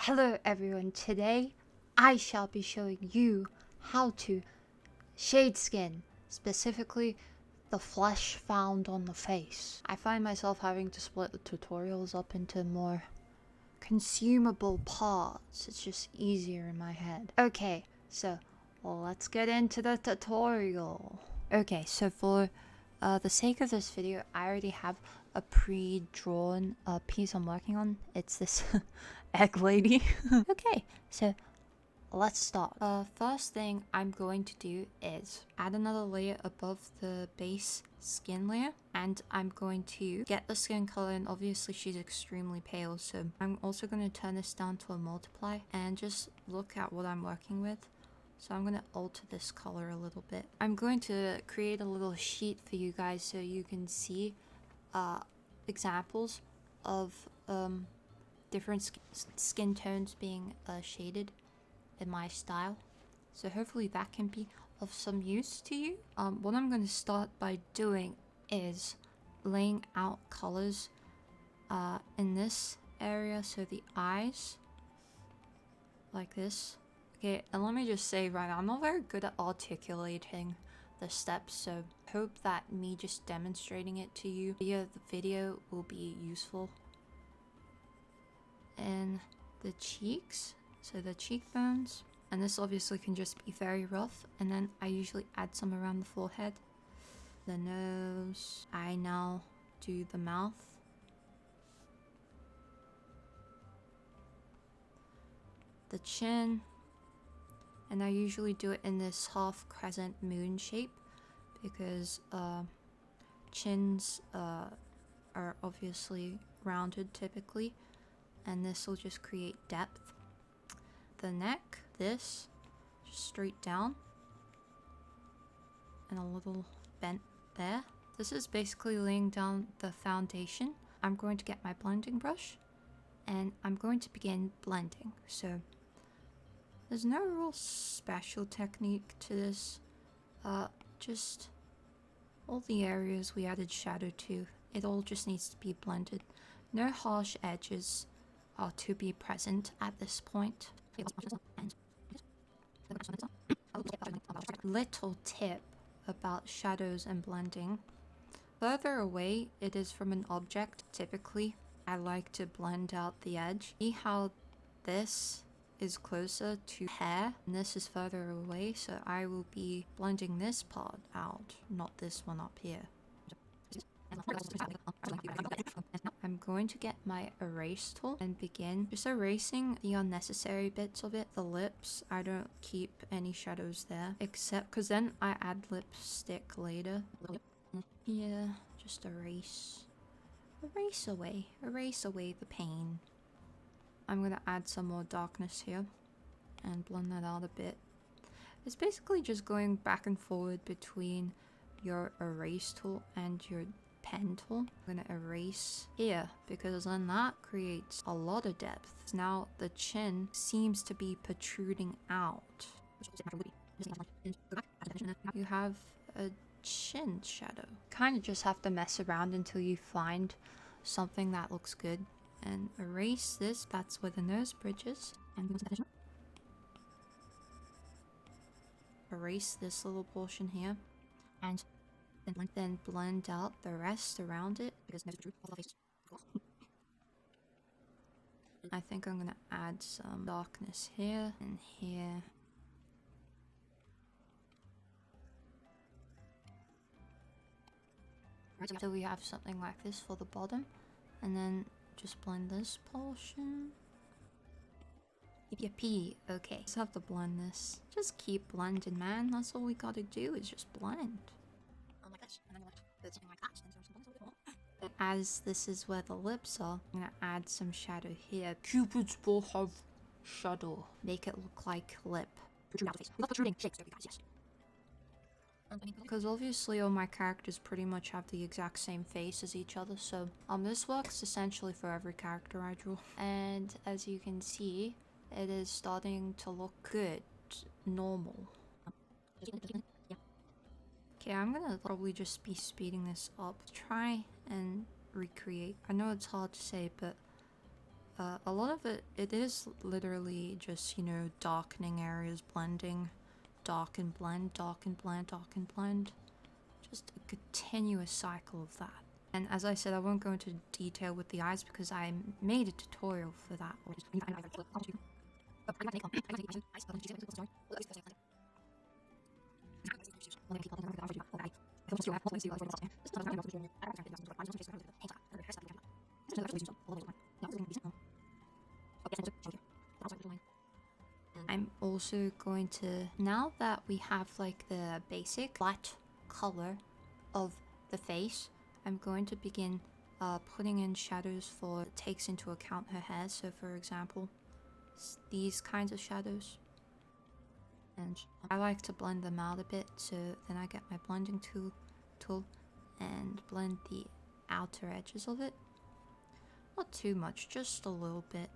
Hello everyone, today I shall be showing you how to shade skin, specifically the flesh found on the face. I find myself having to split the tutorials up into more consumable parts. It's just easier in my head. Okay, so let's get into the tutorial. Okay, so for the sake of this video, I already have a pre-drawn piece I'm working on. It's this egg lady. Okay, so let's start. First thing I'm going to do is add another layer above the base skin layer, and I'm going to get the skin color, and obviously she's extremely pale, so I'm also going to turn this down to a multiply and just look at what I'm working with. So I'm going to alter this color a little bit. I'm going to create a little sheet for you guys so you can see examples of different skin tones being shaded in my style. So hopefully that can be of some use to you. What I'm going to start by doing is laying out colors in this area, so the eyes, like this. Okay, and let me just say right now, I'm not very good at articulating the steps, so hope that me just demonstrating it to you via the video will be useful. And the cheeks, so the cheekbones, and this obviously can just be very rough, and then I usually add some around the forehead, the nose. I now do the mouth, the chin, and I usually do it in this half crescent moon shape because chins are obviously rounded typically, and this will just create depth. The neck, this just straight down and a little bent there. This is basically laying down the foundation. I'm going to get my blending brush and I'm going to begin blending. So there's no real special technique to this, just all the areas we added shadow to, it all just needs to be blended. No harsh edges are to be present at this point. Little tip about shadows and blending. Further away it is from an object, typically I like to blend out the edge. See how this is closer to hair and this is further away, so I will be blending this part out, not this one up here. I'm going to get my erase tool and begin just erasing the unnecessary bits of it. The lips, I don't keep any shadows there, except because then I add lipstick later. Yeah, just erase away the pain. I'm gonna add some more darkness here and blend that out a bit. It's basically just going back and forward between your erase tool and your pen tool. I'm gonna erase here because then that creates a lot of depth. Now the chin seems to be protruding out. You have a chin shadow. Kind of just have to mess around until you find something that looks good. And erase this, that's where the nose bridge is. And erase this little portion here. And then blend out the rest around it. I think I'm gonna add some darkness here and here. So we have something like this for the bottom. And then just blend this portion. Yippee. Okay, just have to blend this. Just keep blending, man. That's all we gotta do is just blend. Oh my gosh. And then do something like that. As this is where the lips are, I'm gonna add some shadow here. Cupid's bow have shadow. Make it look like lip. Protrude out the face. We love protruding shapes, guys, yes. Because obviously all my characters pretty much have the exact same face as each other, so this works essentially for every character I draw. And as you can see, it is starting to look good, normal. Okay, I'm gonna probably just be speeding this up. Try and recreate. I know it's hard to say, but A lot of it is literally just, you know, darkening areas, blending, darken, blend, darken, blend, darken, blend. Just a continuous cycle of that. And as I said, I won't go into detail with the eyes because I made a tutorial for that. I'm also going to, now that we have like the basic flat color of the face, I'm going to begin putting in shadows for it takes into account her hair. So for example, these kinds of shadows. And I like to blend them out a bit, so then I get my blending tool and blend the outer edges of it. Not too much, just a little bit.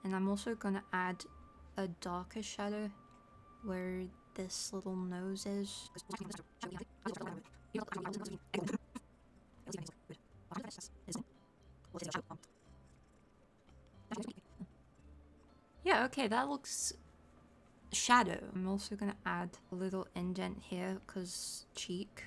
And I'm also gonna add a darker shadow where this little nose is. Yeah, okay, that looks shadow. I'm also gonna add a little indent here because cheek.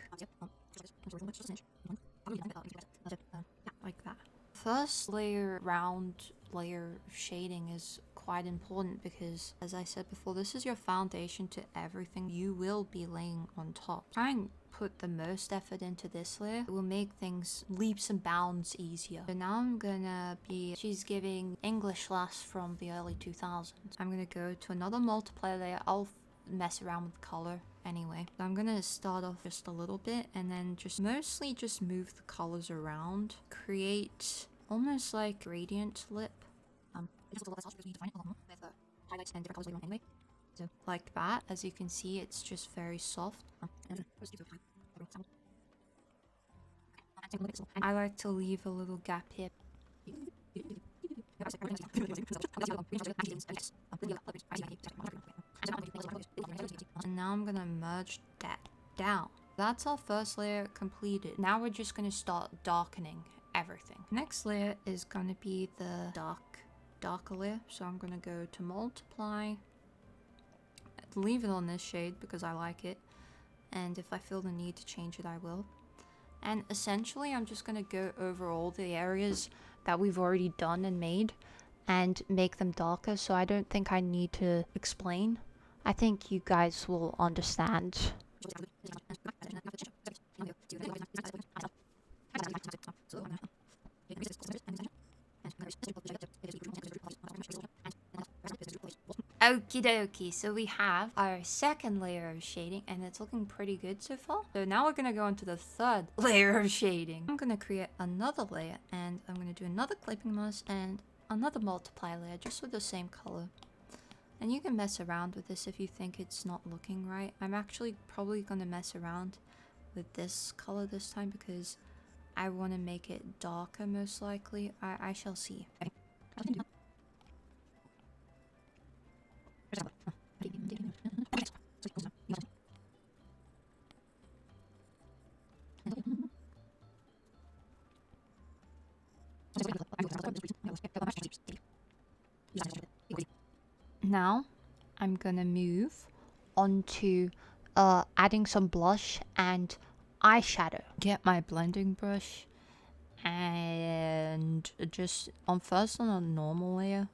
Like that. First layer, round layer of shading is quite important because, as I said before, this is your foundation to everything you will be laying on top. Try and put the most effort into this layer. It will make things leaps and bounds easier. So now I'm gonna be, she's giving English lass from the early 2000s. I'm gonna go to another multiply layer. I'll mess around with color anyway. So I'm gonna start off just a little bit and then mostly just move the colors around. Create almost like gradient lip. Highlights and different colors later on anyway. So like that, as you can see, it's just very soft. I like to leave a little gap here. And now I'm gonna merge that down. That's our first layer completed. Now we're just gonna start darkening everything. Next layer is gonna be the darker layer. So I'm gonna go to multiply, leave it on this shade because I like it, and if I feel the need to change it, I will. And essentially I'm just gonna go over all the areas that we've already done and made and make them darker, so I don't think I need to explain. I think you guys will understand. Okie dokie, so we have our second layer of shading and it's looking pretty good so far. So now we're gonna go into the third layer of shading. I'm gonna create another layer and I'm gonna do another clipping mask and another multiply layer just with the same color. And you can mess around with this if you think it's not looking right. I'm actually probably gonna mess around with this color this time because I want to make it darker most likely. I shall see. Now I'm gonna move on to adding some blush and eyeshadow. Get my blending brush and just on a normal layer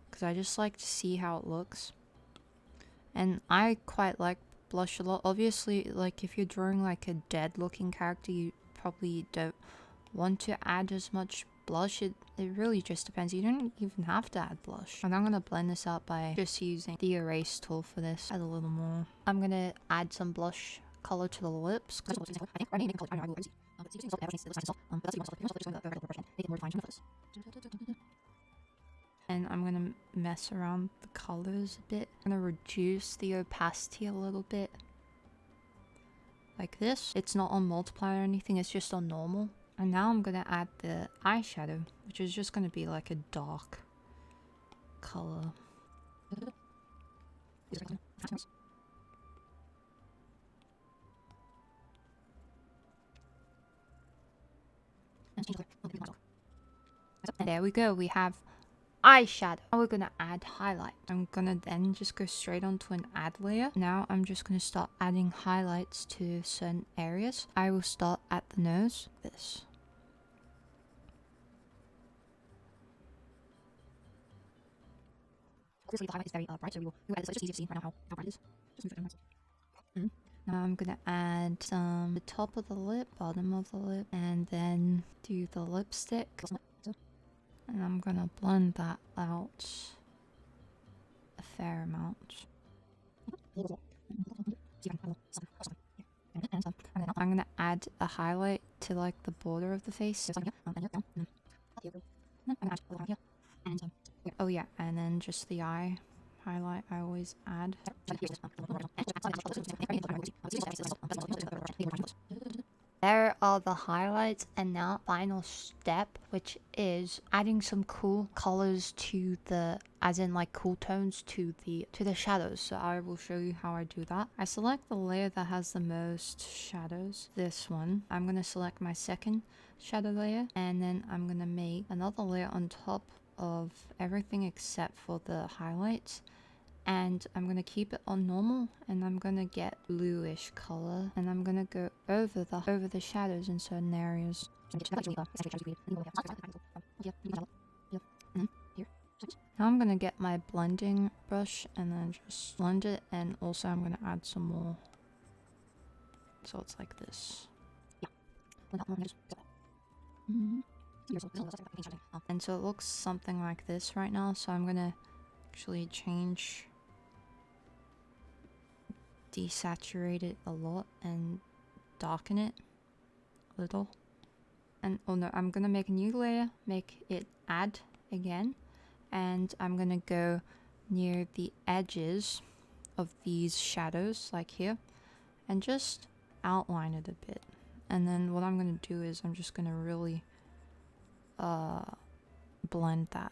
because I just like to see how it looks. And I quite like blush a lot. Obviously, like if you're drawing like a dead looking character, you probably don't want to add as much blush. It really just depends. You don't even have to add blush. And I'm gonna blend this out by just using the erase tool for this. Add a little more. I'm gonna add some blush color to the lips. And I'm gonna mess around the colors a bit. I'm gonna reduce the opacity a little bit. Like this. It's not on multiply or anything, it's just on normal. And now I'm gonna add the eyeshadow, which is just gonna be like a dark color. There we go, we have eyeshadow. Now we're gonna add highlight. I'm gonna then just go straight onto an add layer. Now I'm just gonna start adding highlights to certain areas. I will start at the nose. This. Obviously the highlight is very bright, so we will add this. It's just easy to see right now how bright it is. Just move it. Now I'm gonna add some the top of the lip, bottom of the lip, and then do the lipstick. And I'm gonna blend that out a fair amount. I'm gonna add a highlight to like the border of the face. Oh yeah, and then just the eye highlight I always add. There are the highlights, and now final step, which is adding some cool colors to the, as in like cool tones to the shadows. So I will show you how I do that. I select the layer that has the most shadows, this one. I'm gonna select my second shadow layer, and then I'm gonna make another layer on top of everything except for the highlights. And I'm gonna keep it on normal, and I'm gonna get bluish color, and I'm gonna go over the shadows in certain areas. Now I'm gonna get my blending brush and then just blend it, and also I'm gonna add some more. So it's like this. And so it looks something like this right now. So I'm gonna actually desaturate it a lot and darken it a little. And oh no, I'm gonna make a new layer, make it add again, and I'm gonna go near the edges of these shadows like here and just outline it a bit. And then what I'm gonna do is I'm just gonna really blend that.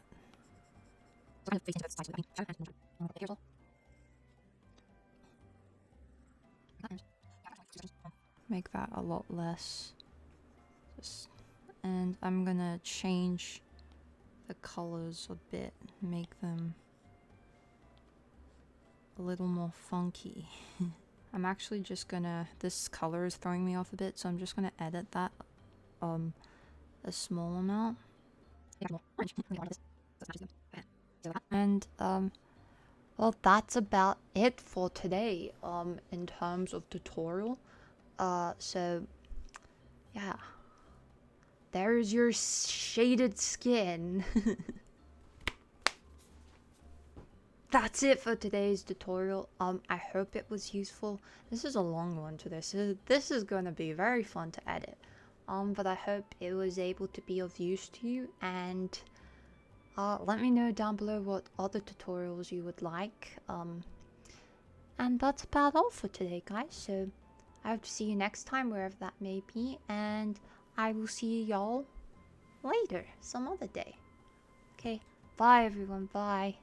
Make that a lot less. And I'm gonna change the colors a bit, make them a little more funky. I'm actually just gonna, this color is throwing me off a bit, so I'm just gonna edit that a small amount. And well, that's about it for today in terms of tutorial. So yeah, there's your shaded skin. That's it for today's tutorial. I hope it was useful. This is a long one today, so this is gonna be very fun to edit. But I hope it was able to be of use to you, and let me know down below what other tutorials you would like. And that's about all for today, guys. So I hope to see you next time, wherever that may be, and I will see y'all later, some other day. Okay, bye everyone, bye.